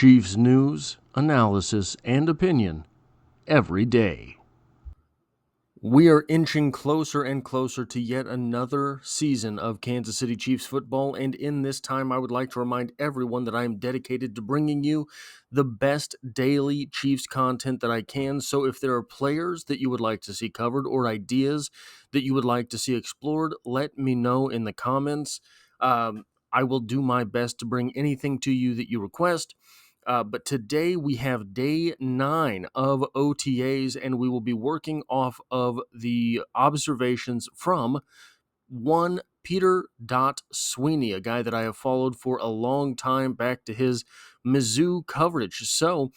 Chiefs news, analysis, and opinion every day. We are inching closer and closer to yet another season of Kansas City Chiefs football, and in this time I would like to remind everyone that I am dedicated to bringing you the best daily Chiefs content that I can. So if there are players that you would like to see covered or ideas that you would like to see explored, let me know in the comments. I will do my best to bring anything to you that you request. But today we have day 9 of OTAs, and we will be working off of the observations from one Peter Sweeney, a guy that I have followed for a long time, back to his Mizzou coverage. So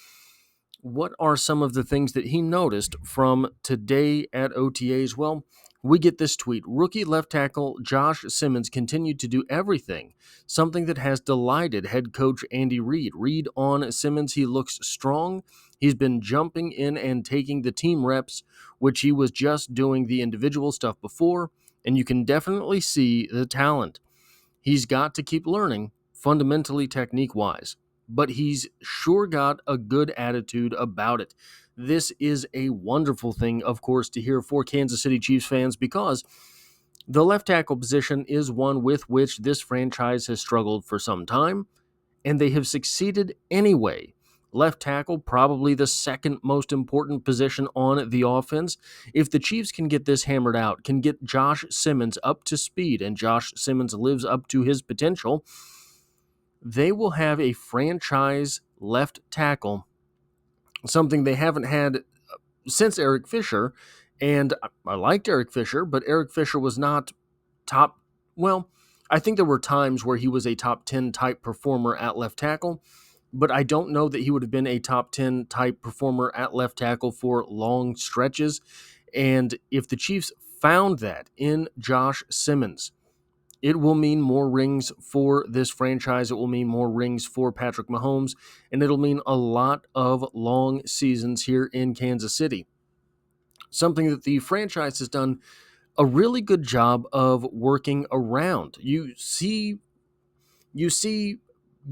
what are some of the things that he noticed from today at OTAs? Well, we get this tweet. Rookie left tackle Josh Simmons continued to do everything, something that has delighted head coach Andy Reid. Reid on Simmons, he looks strong. He's been jumping in and taking the team reps, which he was just doing the individual stuff before, and you can definitely see the talent. He's got to keep learning, fundamentally technique-wise, but he's sure got a good attitude about it. This is a wonderful thing, of course, to hear for Kansas City Chiefs fans, because the left tackle position is one with which this franchise has struggled for some time, and they have succeeded anyway. Left tackle, probably the second most important position on the offense. If the Chiefs can get this hammered out, can get Josh Simmons up to speed, and Josh Simmons lives up to his potential, they will have a franchise left tackle, something they haven't had since Eric Fisher. And I liked Eric Fisher, but Eric Fisher was not top. Well, I think there were times where he was a top 10 type performer at left tackle, but I don't know that he would have been a top 10 type performer at left tackle for long stretches. And if the Chiefs found that in Josh Simmons, it will mean more rings for this franchise. It will mean more rings for Patrick Mahomes, and it'll mean a lot of long seasons here in Kansas City. Something that the franchise has done a really good job of working around. You see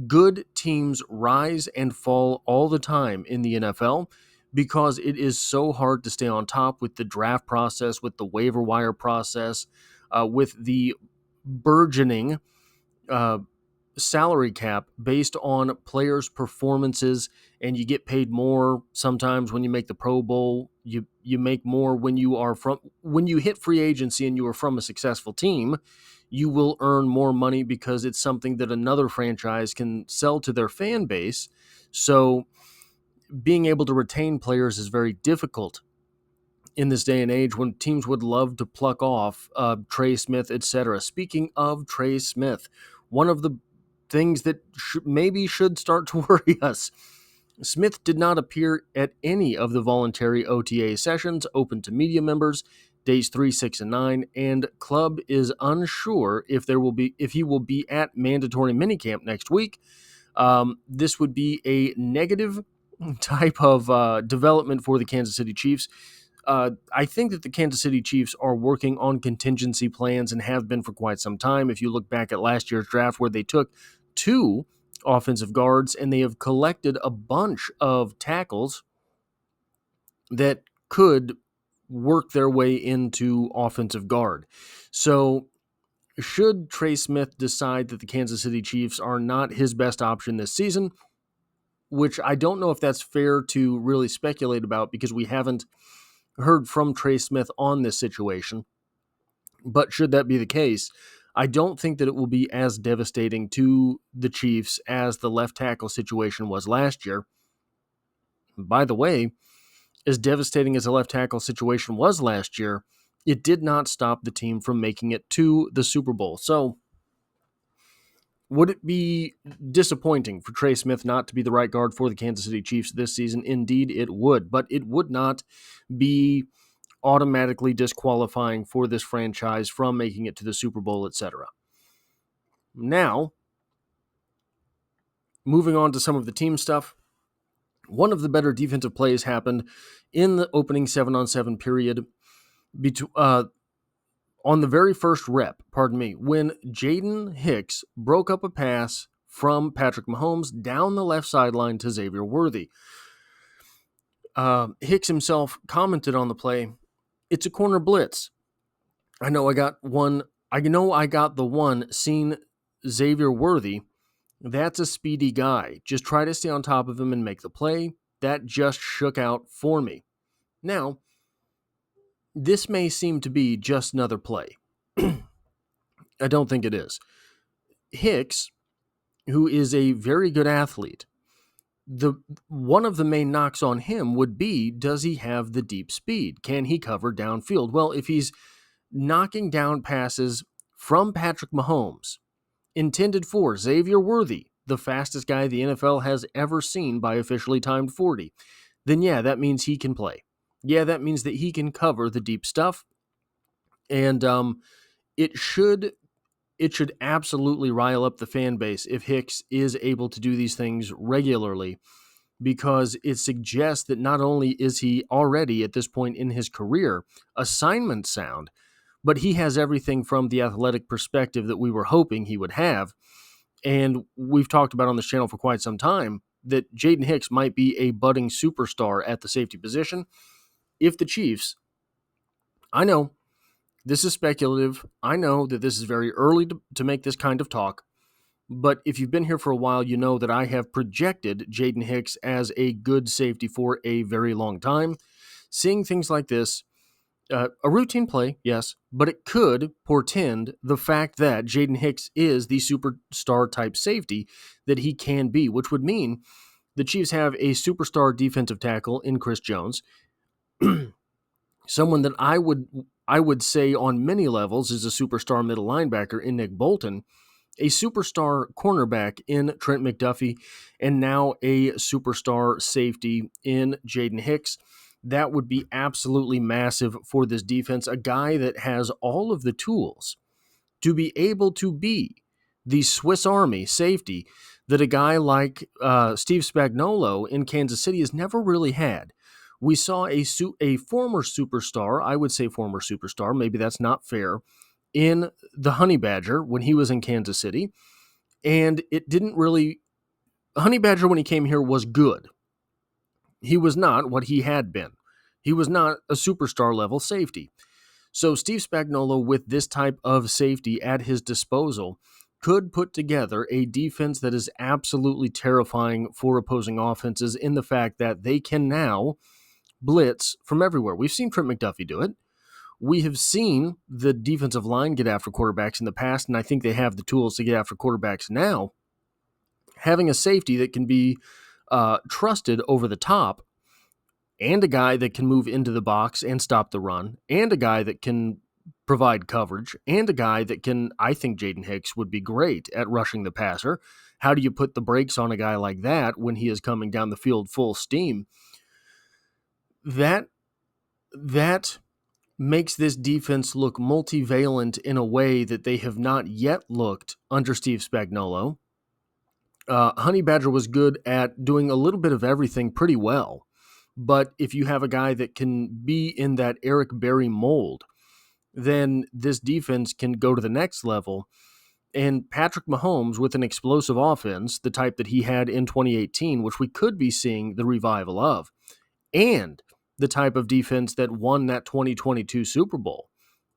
good teams rise and fall all the time in the NFL because it is so hard to stay on top with the draft process, with the waiver wire process, with the burgeoning salary cap based on players' performances, and you get paid more sometimes when you make the Pro Bowl. You make more when you hit free agency and you are from a successful team. You will earn more money because it's something that another franchise can sell to their fan base. So being able to retain players is very difficult in this day and age when teams would love to pluck off Trey Smith, etc. Speaking of Trey Smith, one of the things that maybe should start to worry us, Smith did not appear at any of the voluntary OTA sessions open to media members, days 3, 6, and 9, and club is unsure if he will be at mandatory minicamp next week. This would be a negative type of development for the Kansas City Chiefs. I think that the Kansas City Chiefs are working on contingency plans and have been for quite some time. If you look back at last year's draft, where they took 2 offensive guards and they have collected a bunch of tackles that could work their way into offensive guard. So should Trey Smith decide that the Kansas City Chiefs are not his best option this season, which I don't know if that's fair to really speculate about because we haven't heard from Trey Smith on this situation, but should that be the case, I don't think that it will be as devastating to the Chiefs as the left tackle situation was last year. By the way, as devastating as the left tackle situation was last year, it did not stop the team from making it to the Super Bowl. So would it be disappointing for Trey Smith not to be the right guard for the Kansas City Chiefs this season? Indeed, it would, but it would not be automatically disqualifying for this franchise from making it to the Super Bowl, etc. Now, moving on to some of the team stuff, one of the better defensive plays happened in the opening 7-on-7 period on the very first rep, when Jaden Hicks broke up a pass from Patrick Mahomes down the left sideline to Xavier Worthy. Hicks himself commented on the play, "It's a corner blitz. I know I got the one seen Xavier Worthy. That's a speedy guy. Just try to stay on top of him and make the play. That just shook out for me." Now, this may seem to be just another play. I don't think it is. Hicks, who is a very good athlete, one of the main knocks on him would be, does he have the deep speed? Can he cover downfield? Well, if he's knocking down passes from Patrick Mahomes, intended for Xavier Worthy, the fastest guy the NFL has ever seen by officially timed 40, then yeah, that means he can play. Yeah, that means that he can cover the deep stuff. And it should absolutely rile up the fan base if Hicks is able to do these things regularly, because it suggests that not only is he already at this point in his career assignment sound, but he has everything from the athletic perspective that we were hoping he would have. And we've talked about on this channel for quite some time that Jaden Hicks might be a budding superstar at the safety position. If the Chiefs, I know this is speculative, I know that this is very early to make this kind of talk, but if you've been here for a while, you know that I have projected Jaden Hicks as a good safety for a very long time. Seeing things like this, a routine play, yes, but it could portend the fact that Jaden Hicks is the superstar type safety that he can be, which would mean the Chiefs have a superstar defensive tackle in Chris Jones, someone that I would say on many levels is a superstar middle linebacker in Nick Bolton, a superstar cornerback in Trent McDuffie, and now a superstar safety in Jaden Hicks. That would be absolutely massive for this defense. A guy that has all of the tools to be able to be the Swiss Army safety that a guy like Steve Spagnuolo in Kansas City has never really had. We saw a former superstar, I would say former superstar, maybe that's not fair, in the Honey Badger when he was in Kansas City. And it didn't really... Honey Badger, when he came here, was good. He was not what he had been. He was not a superstar level safety. So Steve Spagnuolo, with this type of safety at his disposal, could put together a defense that is absolutely terrifying for opposing offenses, in the fact that they can now blitz from everywhere. We've seen Trent McDuffie do it. We have seen the defensive line get after quarterbacks in the past, and I think they have the tools to get after quarterbacks now. Having a safety that can be trusted over the top, and a guy that can move into the box and stop the run, and a guy that can provide coverage, and a guy that can, I think Jaden Hicks would be great at rushing the passer. How do you put the brakes on a guy like that when he is coming down the field full steam? That makes this defense look multivalent in a way that they have not yet looked under Steve Spagnuolo. Honey Badger was good at doing a little bit of everything pretty well, but if you have a guy that can be in that Eric Berry mold, then this defense can go to the next level. And Patrick Mahomes, with an explosive offense, the type that he had in 2018, which we could be seeing the revival of, and the type of defense that won that 2022 Super Bowl,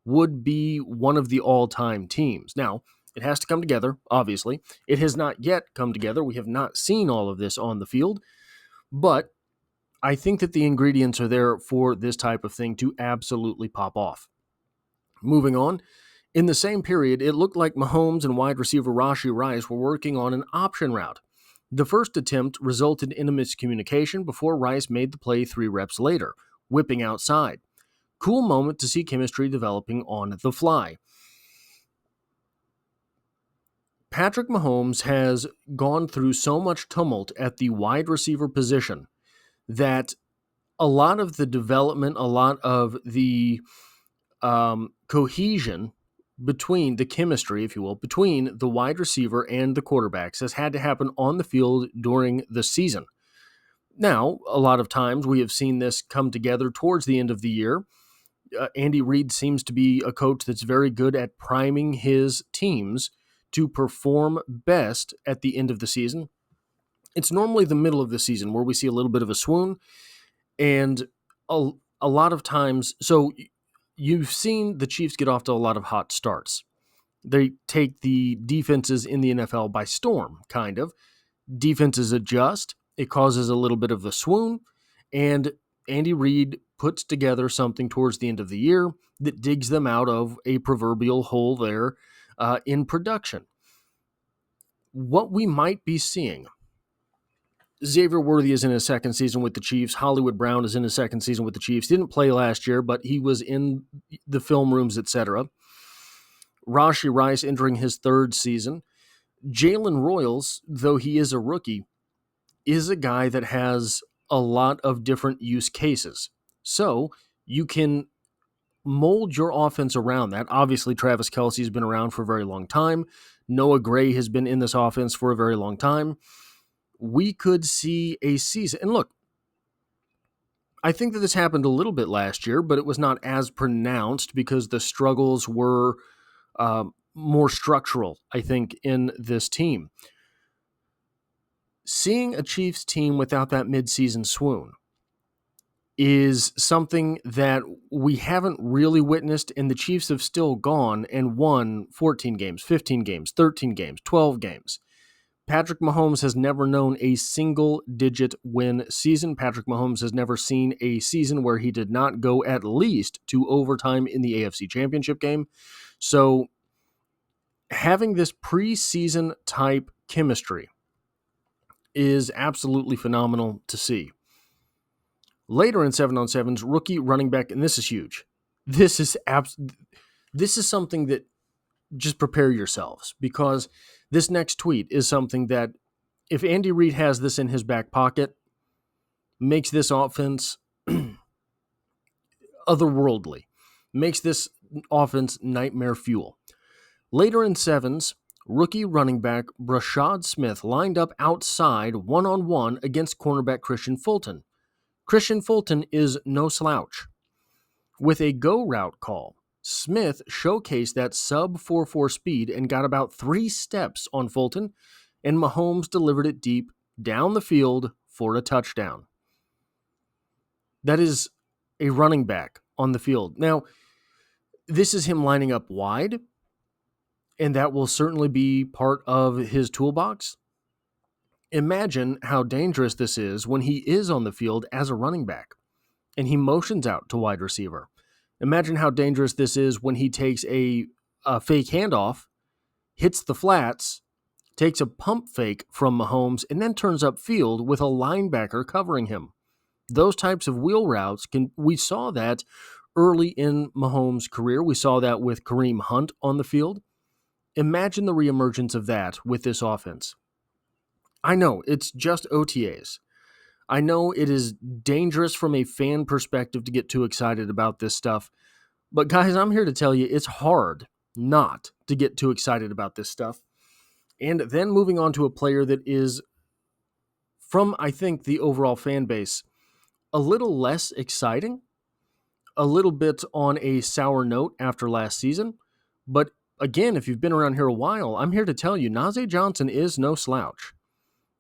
would be one of the all-time teams. Now, it has to come together, obviously. It has not yet come together. We have not seen all of this on the field, but I think that the ingredients are there for this type of thing to absolutely pop off. Moving on, in the same period, it looked like Mahomes and wide receiver Rashee Rice were working on an option route. The first attempt resulted in a miscommunication before Rice made the play 3 reps later, whipping outside. Cool moment to see chemistry developing on the fly. Patrick Mahomes has gone through so much tumult at the wide receiver position that a lot of the development, a lot of the cohesion between the chemistry, if you will, between the wide receiver and the quarterbacks has had to happen on the field during the season. Now, a lot of times we have seen this come together towards the end of the year. Andy Reid seems to be a coach that's very good at priming his teams to perform best at the end of the season, it's normally the middle of the season where we see a little bit of a swoon. And a lot of times, so you've seen the Chiefs get off to a lot of hot starts. They take the defenses in the NFL by storm, kind of. Defenses adjust. It causes a little bit of a swoon. And Andy Reid puts together something towards the end of the year that digs them out of a proverbial hole there in production. What we might be seeing, Xavier Worthy is in his second season with the Chiefs. Hollywood Brown is in his second season with the Chiefs. Didn't play last year, but he was in the film rooms, etc. Rashee Rice entering his third season. Jalen Royals, though he is a rookie, is a guy that has a lot of different use cases. So you can mold your offense around that. Obviously, Travis Kelce has been around for a very long time. Noah Gray has been in this offense for a very long time. We could see a season. And look, I think that this happened a little bit last year, but it was not as pronounced because the struggles were more structural, I think, in this team. Seeing a Chiefs team without that midseason swoon is something that we haven't really witnessed, and the Chiefs have still gone and won 14 games, 15 games, 13 games, 12 games. Patrick Mahomes has never known a single-digit win season. Patrick Mahomes has never seen a season where he did not go at least to overtime in the AFC Championship game. So having this preseason type chemistry is absolutely phenomenal to see. Later in 7-on-7s, rookie running back, and this is huge. This is something that just prepare yourselves, because this next tweet is something that, if Andy Reid has this in his back pocket, makes this offense otherworldly, makes this offense nightmare fuel. Later in 7s, rookie running back Brashad Smith lined up outside one-on-one against cornerback Kristian Fulton. Kristian Fulton is no slouch. With a go route call, Smith showcased that sub 4.4 speed and got about 3 steps on Fulton, and Mahomes delivered it deep down the field for a touchdown. That is a running back on the field. Now, this is him lining up wide, and that will certainly be part of his toolbox. Imagine how dangerous this is when he is on the field as a running back and he motions out to wide receiver. Imagine how dangerous this is when he takes a fake handoff, hits the flats, takes a pump fake from Mahomes, and then turns upfield with a linebacker covering him. Those types of wheel routes, we saw that early in Mahomes' career. We saw that with Kareem Hunt on the field. Imagine the reemergence of that with this offense. I know, it's just OTAs. I know it is dangerous from a fan perspective to get too excited about this stuff. But guys, I'm here to tell you it's hard not to get too excited about this stuff. And then moving on to a player that is, from I think the overall fan base, a little less exciting, a little bit on a sour note after last season. But again, if you've been around here a while, I'm here to tell you Naz Johnson is no slouch.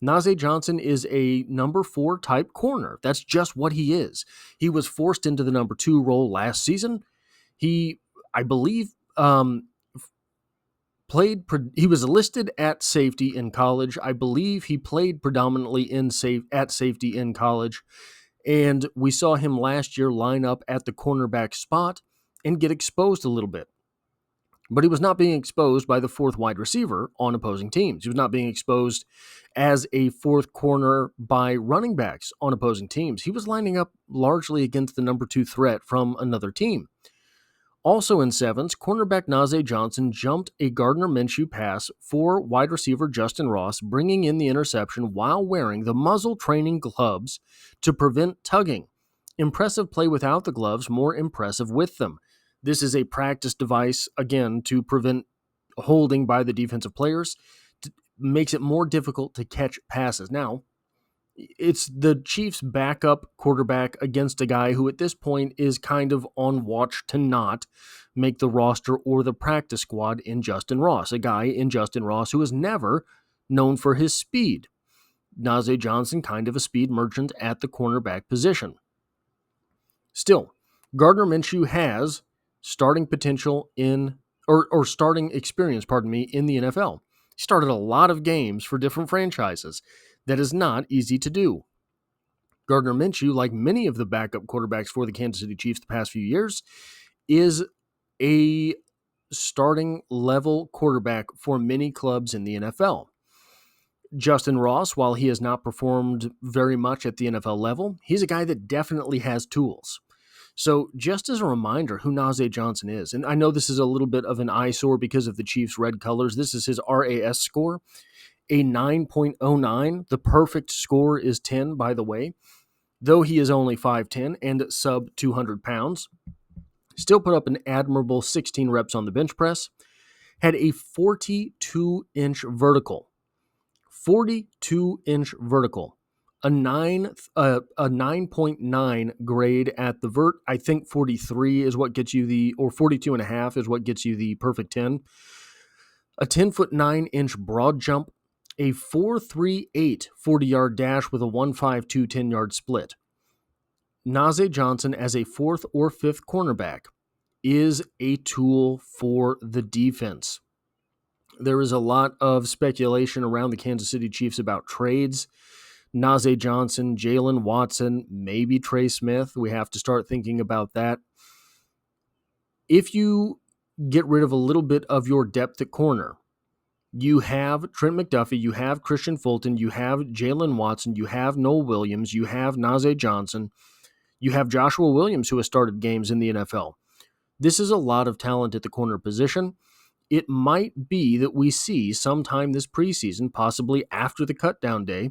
Naz Johnson is a number 4 type corner. That's just what he is. He was forced into the number 2 role last season. He, I believe, he was listed at safety in college. I believe he played predominantly at safety in college. And we saw him last year line up at the cornerback spot and get exposed a little bit. But he was not being exposed by the 4th wide receiver on opposing teams. He was not being exposed as a 4th corner by running backs on opposing teams. He was lining up largely against the number 2 threat from another team. Also in 7s, cornerback Naz Johnson jumped a Gardner Minshew pass for wide receiver Justin Ross, bringing in the interception while wearing the muzzle training gloves to prevent tugging. Impressive play without the gloves, more impressive with them. This is a practice device, again, to prevent holding by the defensive players. Makes it more difficult to catch passes. Now, It's the Chiefs' backup quarterback against a guy who at this point is kind of on watch to not make the roster or the practice squad in Justin Ross, a guy in Justin Ross who is never known for his speed. Naz Johnson, kind of a speed merchant at the cornerback position. Still, Gardner Minshew has starting potential or starting experience, in the NFL. He started a lot of games for different franchises. That is not easy to do. Gardner Minshew, like many of the backup quarterbacks for the Kansas City Chiefs the past few years, is a starting level quarterback for many clubs in the NFL. Justin Ross, while he has not performed very much at the NFL level, he's a guy that definitely has tools. So just as a reminder who Naz Johnson is, and I know this is a little bit of an eyesore because of the Chiefs' red colors. This is his RAS score, a 9.09. The perfect score is 10, by the way. Though he is only 5'10 and sub 200 pounds, still put up an admirable 16 reps on the bench press, had a 42-inch vertical. 42-inch vertical. A 9.9 grade at the vert. I think 43 is what gets you or 42 and a half is what gets you the perfect 10. A 10-foot 9-inch broad jump, a 4.38 40-yard dash with a 1.52 10-yard split. Naz Johnson as a fourth or fifth cornerback is a tool for the defense. There is a lot of speculation around the Kansas City Chiefs about trades. Naz Johnson, Jalen Watson, maybe Trey Smith. We have to start thinking about that. If you get rid of a little bit of your depth at corner, you have Trent McDuffie, you have Christian Fulton, you have Jalen Watson, you have Noel Williams, you have Naz Johnson, you have Joshua Williams, who has started games in the NFL. This is a lot of talent at the corner position. It might be that we see sometime this preseason, possibly after the cutdown day,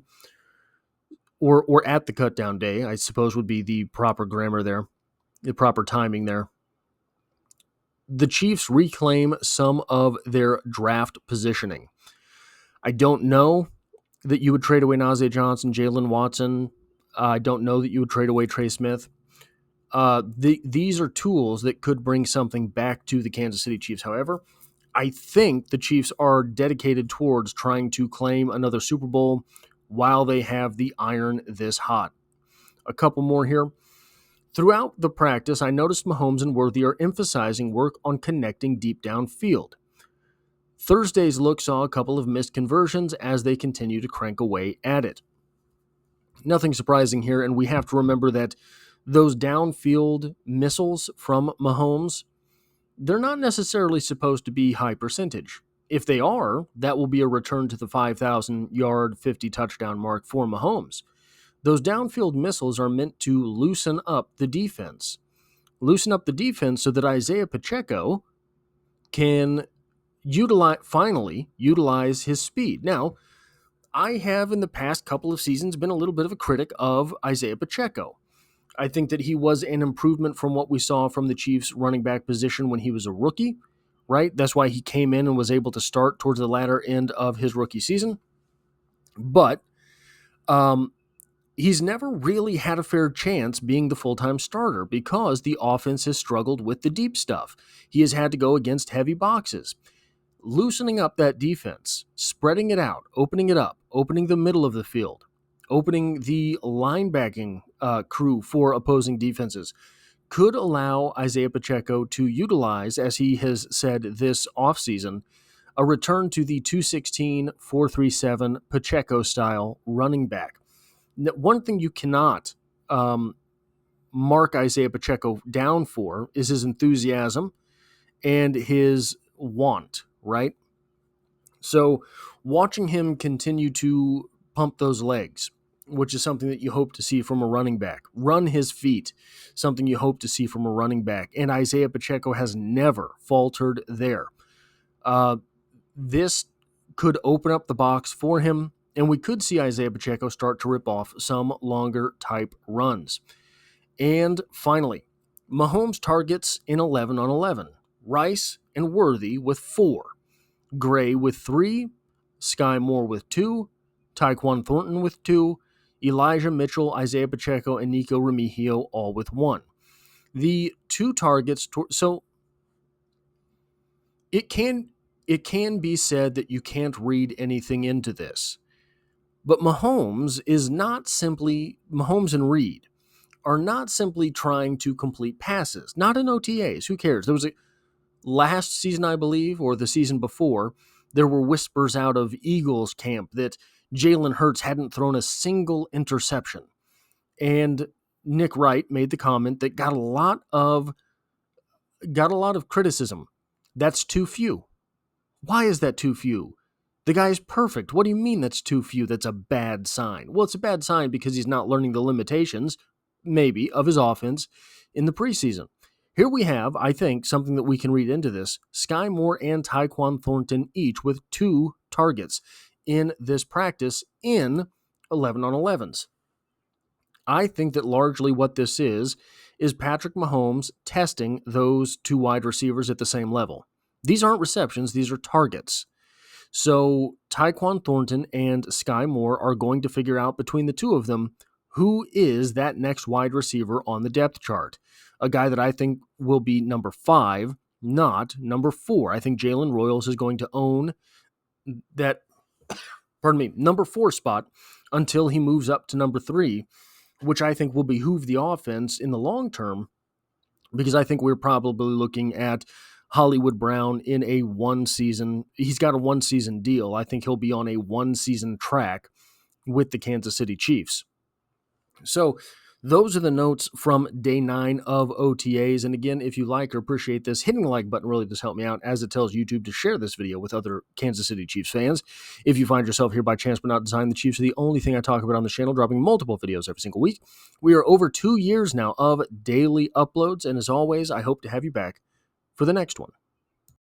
or at the cutdown day, I suppose would be the proper grammar there, the proper timing there. The Chiefs reclaim some of their draft positioning. I don't know that you would trade away Naz Johnson, Jalen Watson. I don't know that you would trade away Trey Smith. These are tools that could bring something back to the Kansas City Chiefs. However, I think the Chiefs are dedicated towards trying to claim another Super Bowl while they have the iron this hot. A couple more here. Throughout the practice, I noticed Mahomes and Worthy are emphasizing work on connecting deep downfield. Thursday's look saw a couple of missed conversions as they continue to crank away at it. Nothing surprising here, and we have to remember that those downfield missiles from Mahomes, they're not necessarily supposed to be high percentage. If they are, that will be a return to the 5,000-yard, 50-touchdown mark for Mahomes. Those downfield missiles are meant to loosen up the defense. Loosen up the defense so that Isaiah Pacheco can finally utilize his speed. Now, I have in the past couple of seasons been a little bit of a critic of Isaiah Pacheco. I think that he was an improvement from what we saw from the Chiefs running back position when he was a rookie, right? That's why he came in and was able to start towards the latter end of his rookie season. But he's never really had a fair chance being the full-time starter because the offense has struggled with the deep stuff. He has had to go against heavy boxes. Loosening up that defense, spreading it out, opening it up, opening the middle of the field, opening the linebacking crew for opposing defenses could allow Isaiah Pacheco to utilize, as he has said this offseason, a return to the 216, 437 Pacheco-style running back. One thing you cannot mark Isaiah Pacheco down for is his enthusiasm and his want, right? So watching him continue to pump those legs, which is something that you hope to see from a running back. Run his feet, something you hope to see from a running back. And Isaiah Pacheco has never faltered there. This could open up the box for him, and we could see Isaiah Pacheco start to rip off some longer type runs. And finally, Mahomes targets in 11 on 11. Rice and Worthy with 4. Gray with 3. Sky Moore with 2. Tyquan Thornton with 2. Elijah Mitchell, Isaiah Pacheco, and Nico Remigio all with 1. The 2 targets, so it can be said that you can't read anything into this. But Mahomes and Reed are not simply trying to complete passes, not in OTAs. Who cares? There was last season, I believe, or the season before, there were whispers out of Eagles camp that Jalen Hurts hadn't thrown a single interception. And Nick Wright made the comment that got a lot of criticism. That's too few. Why is that too few? The guy's perfect. What do you mean that's too few? That's a bad sign. Well, it's a bad sign because he's not learning the limitations, maybe, of his offense in the preseason. Here we have, I think, something that we can read into this. Sky Moore and Tyquan Thornton each with 2 targets in this practice in 11-on-11s. I think that largely what this is Patrick Mahomes testing those 2 wide receivers at the same level. These aren't receptions, these are targets. So Tyquan Thornton and Sky Moore are going to figure out between the 2 of them who is that next wide receiver on the depth chart. A guy that I think will be number 5, not number 4. I think Jalen Royals is going to own that, number 4 spot until he moves up to number 3, which I think will behoove the offense in the long term, because I think we're probably looking at Hollywood Brown in a 1-season. He's got a 1-season deal. I think he'll be on a 1-season track with the Kansas City Chiefs. So those are the notes from day 9 of OTAs. And again, if you like or appreciate this, hitting the like button really does help me out, as it tells YouTube to share this video with other Kansas City Chiefs fans. If you find yourself here by chance but not design, the Chiefs are the only thing I talk about on the channel, dropping multiple videos every single week. We are over 2 years now of daily uploads, and as always, I hope to have you back for the next one.